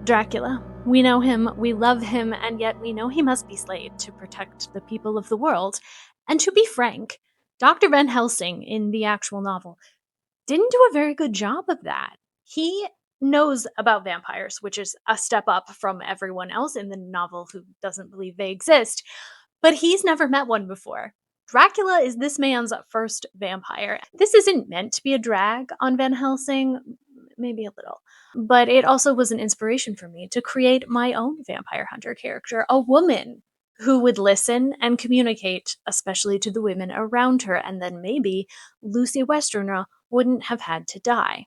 Dracula. We know him, we love him, and yet we know he must be slayed to protect the people of the world. And to be frank, Dr. Van Helsing in the actual novel didn't do a very good job of that. He knows about vampires, which is a step up from everyone else in the novel who doesn't believe they exist, but he's never met one before. Dracula is this man's first vampire. This isn't meant to be a drag on Van Helsing, maybe a little, but it also was an inspiration for me to create my own vampire hunter character, a woman who would listen and communicate, especially to the women around her, and then maybe Lucy Westerner wouldn't have had to die.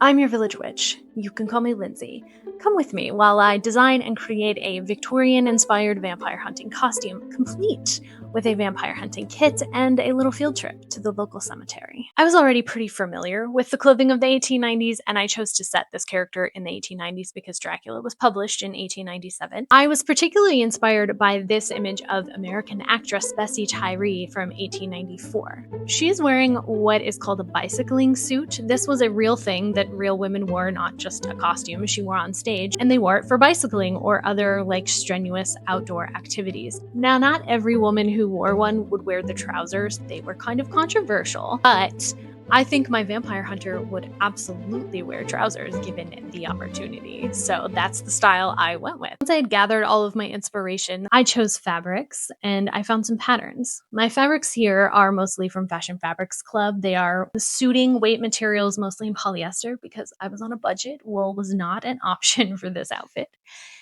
I'm your village witch. You can call me Lindsay. Come with me while I design and create a Victorian-inspired vampire hunting costume, complete with a vampire hunting kit and a little field trip to the local cemetery. I was already pretty familiar with the clothing of the 1890s, and I chose to set this character in the 1890s because Dracula was published in 1897. I was particularly inspired by this image of American actress Bessie Tyree from 1894. She's wearing what is called a bicycling suit. This was a real thing that real women wore, not just a costume she wore on stage, and they wore it for bicycling or other strenuous outdoor activities. Now, not every woman who wore one would wear the trousers. They were kind of controversial, but I think my vampire hunter would absolutely wear trousers given the opportunity. So that's the style I went with. Once I had gathered all of my inspiration, I chose fabrics and I found some patterns. My fabrics here are mostly from Fashion Fabrics Club. They are suiting weight materials, mostly in polyester because I was on a budget. Wool was not an option for this outfit.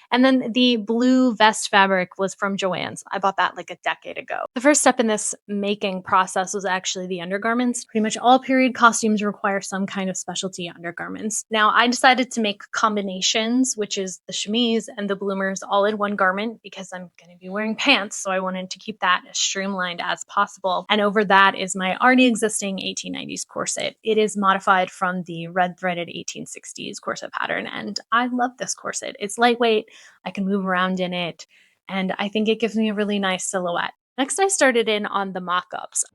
And then the blue vest fabric was from Joann's. I bought that like a decade ago. The first step in this making process was actually the undergarments. Pretty much all period costumes require some kind of specialty undergarments. Now, I decided to make combinations, which is the chemise and the bloomers all in one garment because I'm going to be wearing pants, so I wanted to keep that as streamlined as possible. And over that is my already existing 1890s corset. It is modified from the red-threaded 1860s corset pattern, and I love this corset. It's lightweight, I can move around in it, and I think it gives me a really nice silhouette. Next, I started in on the mock-ups.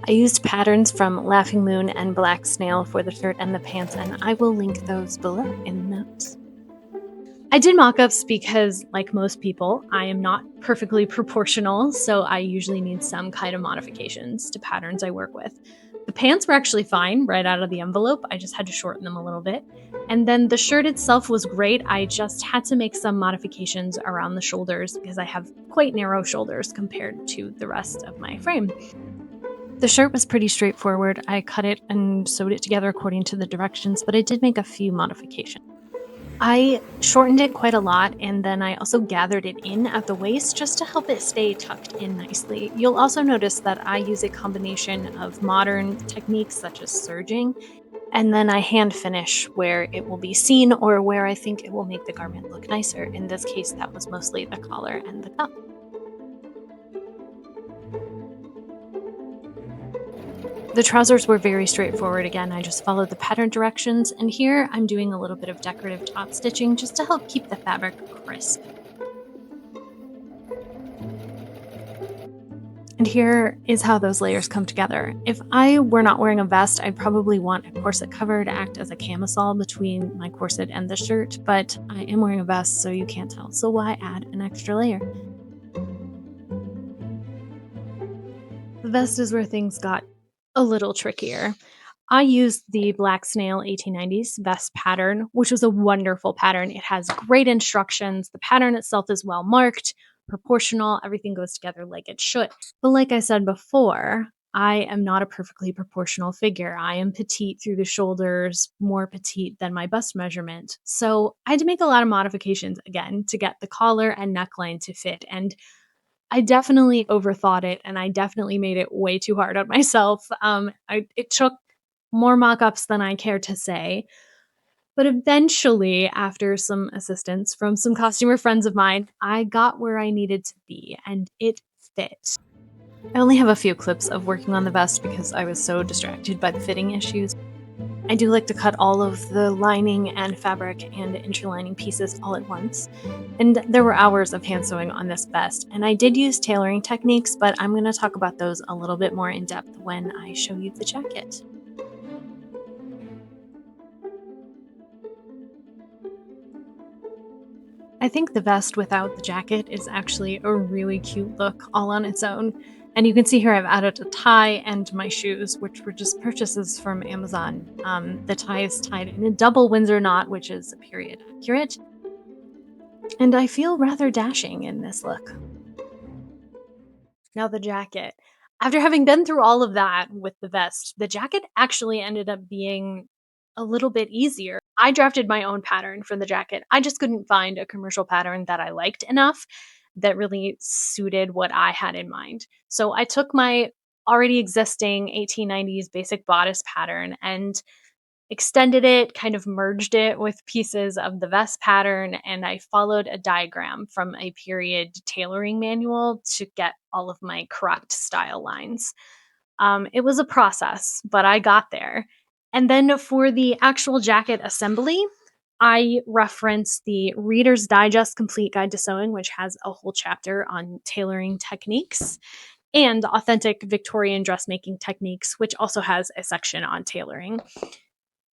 I used patterns from Laughing Moon and Black Snail for the shirt and the pants, and I will link those below in the notes. I did mock-ups because, like most people, I am not perfectly proportional, so I usually need some kind of modifications to patterns I work with. The pants were actually fine right out of the envelope. I just had to shorten them a little bit. And then the shirt itself was great. I just had to make some modifications around the shoulders because I have quite narrow shoulders compared to the rest of my frame. The shirt was pretty straightforward. I cut it and sewed it together according to the directions, but I did make a few modifications. I shortened it quite a lot, and then I also gathered it in at the waist just to help it stay tucked in nicely. You'll also notice that I use a combination of modern techniques such as serging, and then I hand finish where it will be seen or where I think it will make the garment look nicer. In this case, that was mostly the collar and the cuff. The trousers were very straightforward. Again, I just followed the pattern directions, and here I'm doing a little bit of decorative top stitching just to help keep the fabric crisp. And here is how those layers come together. If I were not wearing a vest, I'd probably want a corset cover to act as a camisole between my corset and the shirt, but I am wearing a vest, so you can't tell, so why add an extra layer? The vest is where things got a little trickier. I used the Black Snail 1890s vest pattern, which was a wonderful pattern. It has great instructions. The pattern itself is well marked, proportional, everything goes together like it should. But like I said before, I am not a perfectly proportional figure. I am petite through the shoulders, more petite than my bust measurement. So I had to make a lot of modifications again to get the collar and neckline to fit. And I definitely overthought it, and I definitely made it way too hard on myself. It took more mock-ups than I care to say, but eventually, after some assistance from some costumer friends of mine, I got where I needed to be, and it fit. I only have a few clips of working on the vest because I was so distracted by the fitting issues. I do like to cut all of the lining and fabric and interlining pieces all at once. And there were hours of hand sewing on this vest, and I did use tailoring techniques, but I'm going to talk about those a little bit more in depth when I show you the jacket. I think the vest without the jacket is actually a really cute look all on its own. And you can see here I've added a tie and my shoes, which were just purchases from Amazon. The tie is tied in a double Windsor knot, which is period accurate. And I feel rather dashing in this look. Now, the jacket. After having been through all of that with the vest, the jacket actually ended up being a little bit easier. I drafted my own pattern for the jacket. I just couldn't find a commercial pattern that I liked enough that really suited what I had in mind. So I took my already existing 1890s basic bodice pattern and extended it, kind of merged it with pieces of the vest pattern, and I followed a diagram from a period tailoring manual to get all of my correct style lines. It was a process, but I got there. And then for the actual jacket assembly, I reference the Reader's Digest Complete Guide to Sewing, which has a whole chapter on tailoring techniques, and Authentic Victorian Dressmaking Techniques, which also has a section on tailoring.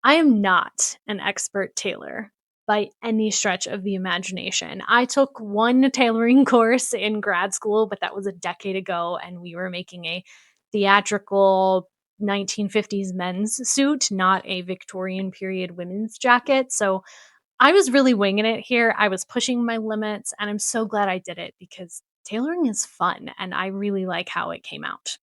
I am not an expert tailor by any stretch of the imagination. I took one tailoring course in grad school, but that was a decade ago, and we were making a theatrical 1950s men's suit, not a Victorian period women's jacket. So I was really winging it here. I was pushing my limits, and I'm so glad I did it because tailoring is fun, and I really like how it came out.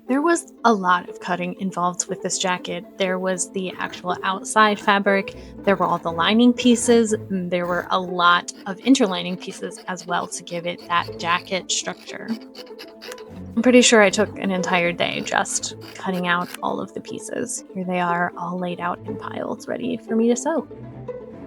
There was a lot of cutting involved with this jacket. There was the actual outside fabric, there were all the lining pieces, there were a lot of interlining pieces as well to give it that jacket structure. I'm pretty sure I took an entire day just cutting out all of the pieces. Here they are, all laid out in piles, ready for me to sew.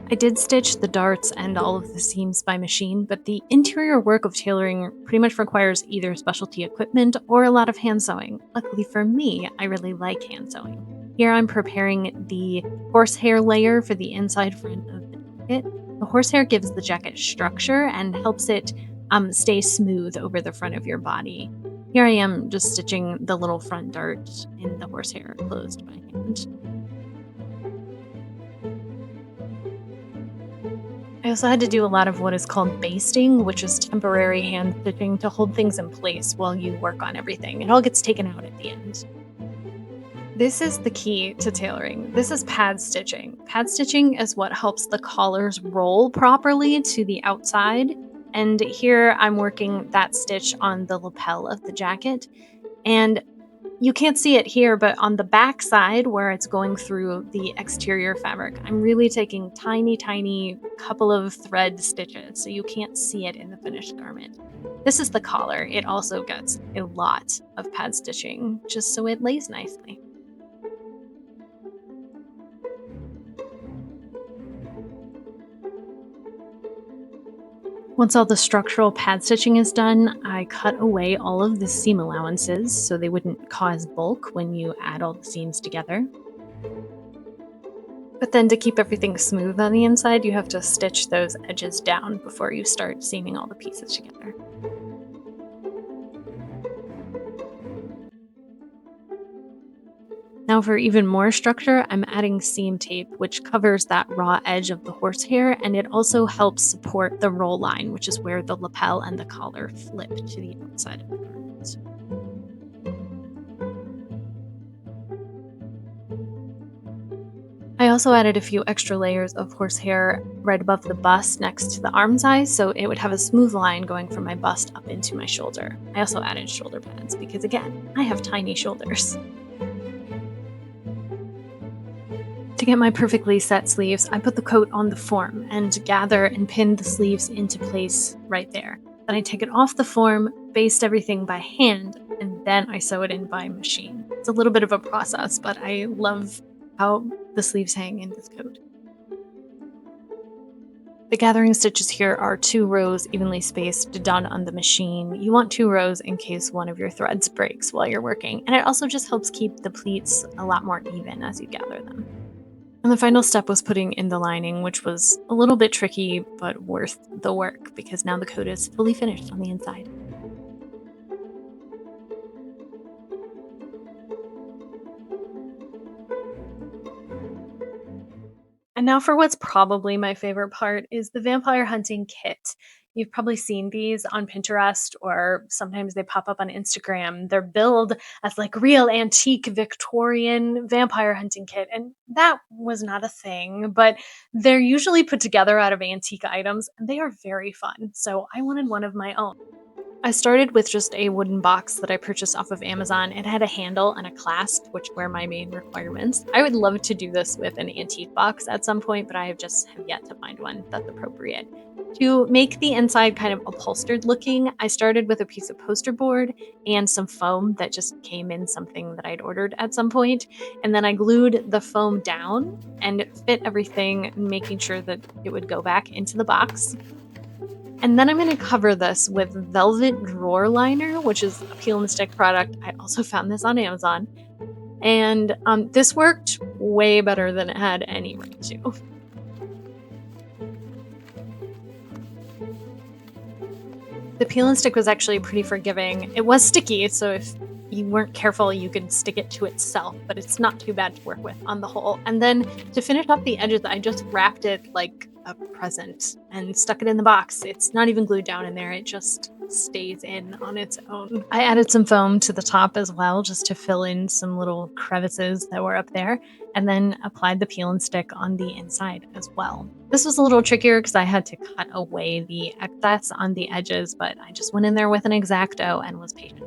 I did stitch the darts and all of the seams by machine, but the interior work of tailoring pretty much requires either specialty equipment or a lot of hand sewing. Luckily for me, I really like hand sewing. Here I'm preparing the horsehair layer for the inside front of the jacket. The horsehair gives the jacket structure and helps it stay smooth over the front of your body. Here I am just stitching the little front dart in the horsehair closed by hand. I also had to do a lot of what is called basting, which is temporary hand stitching to hold things in place while you work on everything. It all gets taken out at the end. This is the key to tailoring. This is pad stitching. Pad stitching is what helps the collars roll properly to the outside. And here I'm working that stitch on the lapel of the jacket. And you can't see it here, but on the back side where it's going through the exterior fabric, I'm really taking tiny couple of thread stitches, so you can't see it in the finished garment. This is the collar. It also gets a lot of pad stitching, just so it lays nicely. Once all the structural pad stitching is done, I cut away all of the seam allowances so they wouldn't cause bulk when you add all the seams together. But then to keep everything smooth on the inside, you have to stitch those edges down before you start seaming all the pieces together. Now for even more structure, I'm adding seam tape, which covers that raw edge of the horsehair, and it also helps support the roll line, which is where the lapel and the collar flip to the outside of the garment. I also added a few extra layers of horsehair right above the bust next to the arm size, so it would have a smooth line going from my bust up into my shoulder. I also added shoulder pads because, again, I have tiny shoulders. To get my perfectly set sleeves, I put the coat on the form and gather and pin the sleeves into place right there. Then I take it off the form, baste everything by hand, and then I sew it in by machine. It's a little bit of a process, but I love how the sleeves hang in this coat. The gathering stitches here are 2 rows evenly spaced done on the machine. You want 2 rows in case one of your threads breaks while you're working, and it also just helps keep the pleats a lot more even as you gather them. And the final step was putting in the lining, which was a little bit tricky, but worth the work because now the coat is fully finished on the inside. And now for what's probably my favorite part is the vampire hunting kit. You've probably seen these on Pinterest or sometimes they pop up on Instagram. They're billed as like real antique Victorian vampire hunting kit. And that was not a thing, but they're usually put together out of antique items and they are very fun. So I wanted one of my own. I started with just a wooden box that I purchased off of Amazon. It had a handle and a clasp, which were my main requirements. I would love to do this with an antique box at some point, but I have yet to find one that's appropriate. To make the inside kind of upholstered looking, I started with a piece of poster board and some foam that just came in something that I'd ordered at some point. And then I glued the foam down and fit everything, making sure that it would go back into the box. And then I'm going to cover this with velvet drawer liner, which is a peel and stick product. I also found this on Amazon. And this worked way better than it had any right to. The peel and stick was actually pretty forgiving. It was sticky, so if you weren't careful, you could stick it to itself, but it's not too bad to work with on the whole. And then to finish up the edges, I just wrapped it like a present and stuck it in the box. It's not even glued down in there, it just stays in on its own. I added some foam to the top as well, just to fill in some little crevices that were up there, and then applied the peel and stick on the inside as well. This was a little trickier because I had to cut away the excess on the edges, but I just went in there with an X-Acto and was patient.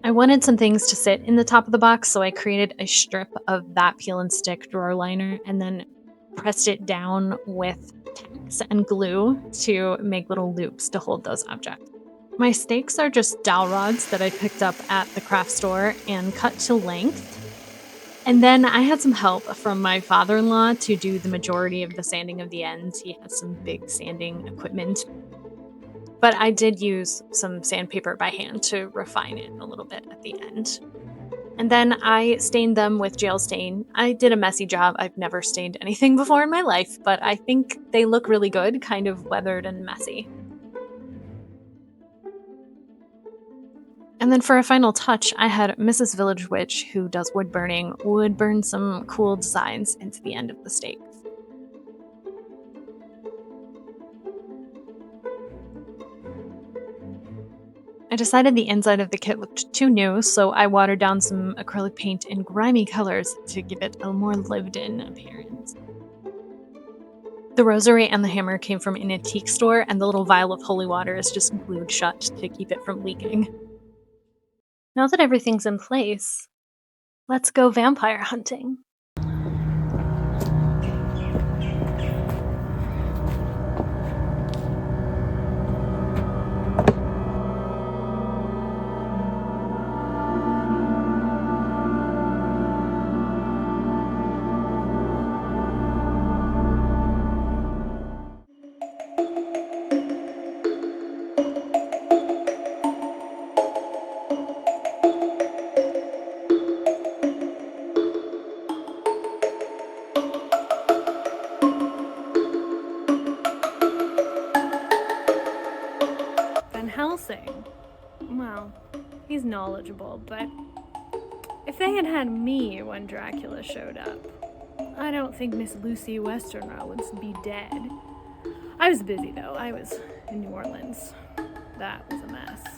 I wanted some things to sit in the top of the box, so I created a strip of that peel and stick drawer liner and then pressed it down with tacks and glue to make little loops to hold those objects. My stakes are just dowel rods that I picked up at the craft store and cut to length. And then I had some help from my father-in-law to do the majority of the sanding of the ends. He has some big sanding equipment. But I did use some sandpaper by hand to refine it a little bit at the end. And then I stained them with gel stain. I did a messy job. I've never stained anything before in my life, but I think they look really good, kind of weathered and messy. And then for a final touch, I had Mrs. Village Witch, who does wood burning, would burn some cool designs into the end of the stakes. I decided the inside of the kit looked too new, so I watered down some acrylic paint in grimy colors to give it a more lived-in appearance. The rosary and the hammer came from an antique store, and the little vial of holy water is just glued shut to keep it from leaking. Now that everything's in place, let's go vampire hunting. Helsing. Well, he's knowledgeable, but if they had had me when Dracula showed up, I don't think Miss Lucy Westerner would be dead. I was busy though. I was in New Orleans. That was a mess.